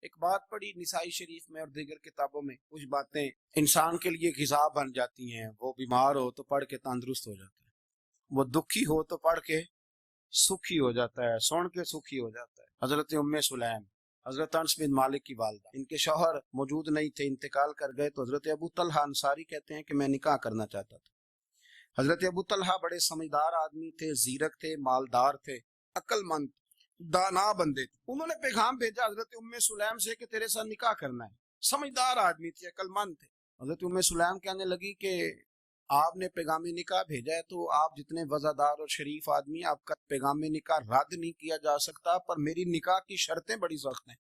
ایک بات پڑھی نسائی شریف میں اور دیگر کتابوں میں، کچھ باتیں انسان کے لیے غذا بن جاتی ہیں۔ وہ بیمار ہو تو پڑھ کے تندرست ہو جاتا ہے، وہ دکھی ہو تو پڑھ کے سکھی ہو جاتا ہے، سن کے سکھی ہو جاتا ہے۔ حضرت ام سلیم، حضرت انس بن مالک کی والدہ، ان کے شوہر موجود نہیں تھے، انتقال کر گئے، تو حضرت ابو طلحہ انصاری کہتے ہیں کہ میں نکاح کرنا چاہتا تھا۔ حضرت ابو طلحہ بڑے سمجھدار آدمی تھے، زیرک تھے، مالدار تھے، عقل مند، دانا بندے تھے۔ انہوں نے پیغام بھیجا حضرت ام سلیم سے کہ تیرے ساتھ نکاح کرنا ہے۔ سمجھدار آدمی تھے، عقل مند تھے۔ حضرت ام سلیم کہنے لگی کہ آپ نے پیغام نکاح بھیجا ہے تو آپ جتنے وزادار اور شریف آدمی، آپ کا پیغام نکاح رد نہیں کیا جا سکتا، پر میری نکاح کی شرطیں بڑی سخت ہیں۔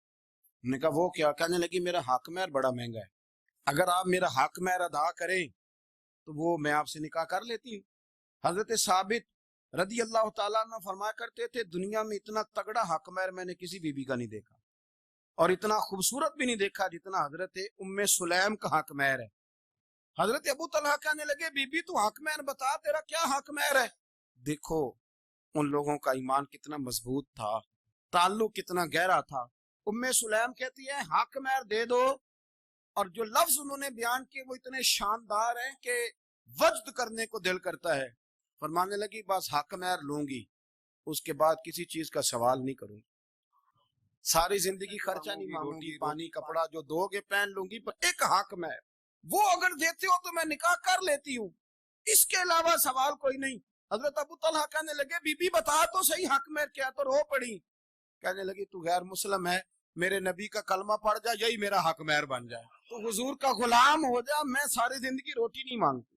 نے کہا وہ کیا؟ کہنے لگی میرا حق مہر بڑا مہنگا ہے، اگر آپ میرا حق مہر ادا کریں تو وہ میں آپ سے نکاح کر لیتی ہوں۔ حضرت ثابت رضی اللہ تعالیٰ عنہ فرمایا کرتے تھے دنیا میں اتنا تگڑا حق مہر میں نے کسی بی بی کا نہیں دیکھا، اور اتنا خوبصورت بھی نہیں دیکھا جتنا حضرت ام سلیم کا حق مہر ہے۔ حضرت ابو طلحہ کہنے لگے بی بی تو حق مہر بتا، تیرا کیا حق مہر ہے؟ دیکھو ان لوگوں کا ایمان کتنا مضبوط تھا، تعلق کتنا گہرا تھا۔ ام سلیم کہتی ہے حق مہر دے دو، اور جو لفظ انہوں نے بیان کیے وہ اتنے شاندار ہیں کہ وجد کرنے کو دل کرتا ہے۔ فرمانے لگی بس حق مہر لوں گی، اس کے بعد کسی چیز کا سوال نہیں کروں گی، ساری زندگی خرچہ نہیں مانگوں گی، پانی کپڑا جو دو گے پہن لوں گی، پر ایک حق مہر وہ اگر دیتے ہو تو میں نکاح کر لیتی ہوں، اس کے علاوہ سوال کوئی نہیں۔ حضرت ابو طلحہ کہنے لگے بی بی بتا تو صحیح حق مہر کیا، تو رو پڑی، کہنے لگی تو غیر مسلم ہے، میرے نبی کا کلمہ پڑھ جا، یہی میرا حق مہر بن جائے، تو حضور کا غلام ہو جا، میں ساری زندگی روٹی نہیں مانگتی،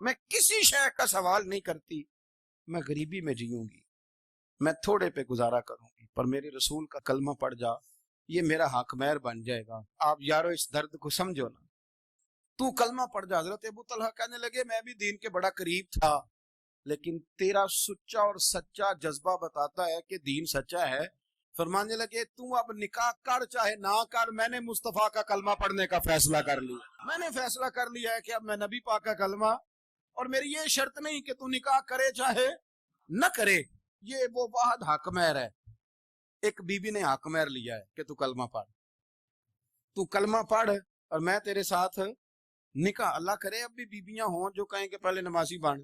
میں کسی شے کا سوال نہیں کرتی، میں غریبی میں جیوں گی، میں تھوڑے پہ گزارا کروں گی، پر میرے رسول کا کلمہ پڑھ جا، یہ میرا حق مہر بن جائے گا۔ آپ یارو اس درد کو سمجھو نا، تو کلمہ پڑھ جا۔ حضرت ابو طلحہ کہنے لگے میں بھی دین کے بڑا قریب تھا، لیکن تیرا سچا اور سچا جذبہ بتاتا ہے کہ دین سچا ہے۔ فرمانے لگے تو اب نکاح کر چاہے نہ کر، میں نے مصطفیٰ کا کلمہ پڑھنے کا فیصلہ کر لیا، میں نے فیصلہ کر لیا ہے کہ اب میں نبی پاک کا کلمہ، اور میری یہ شرط نہیں کہ تو نکاح کرے چاہے نہ کرے، یہ وہ واحد حق مہر ہے۔ ایک بی بی نے حق مہر لیا ہے کہ تو کلمہ پڑھ، تو کلمہ پڑھ اور میں تیرے ساتھ نکاح۔ اللہ کرے اب بھی بیویاں ہوں جو کہیں کہ پہلے نمازی بن،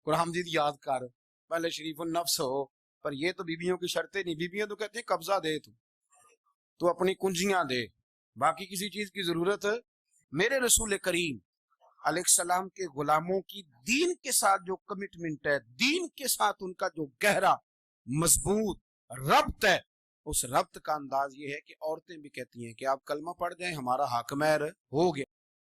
قرآن مجید یاد کر، پہلے شریف النفس ہو، پر یہ تو بیویوں کی شرطیں نہیں۔ بیویاں تو کہتے ہیں قبضہ دے، تو اپنی کنجیاں دے، باقی کسی چیز کی ضرورت۔ میرے رسول کریم علیہ السلام کے غلاموں کی دین کے ساتھ جو کمٹمنٹ ہے، دین کے ساتھ ان کا جو گہرا مضبوط ربط ہے، اس ربط کا انداز یہ ہے کہ عورتیں بھی کہتی ہیں کہ آپ کلمہ پڑھ جائیں، ہمارا حق مہر ہو گیا۔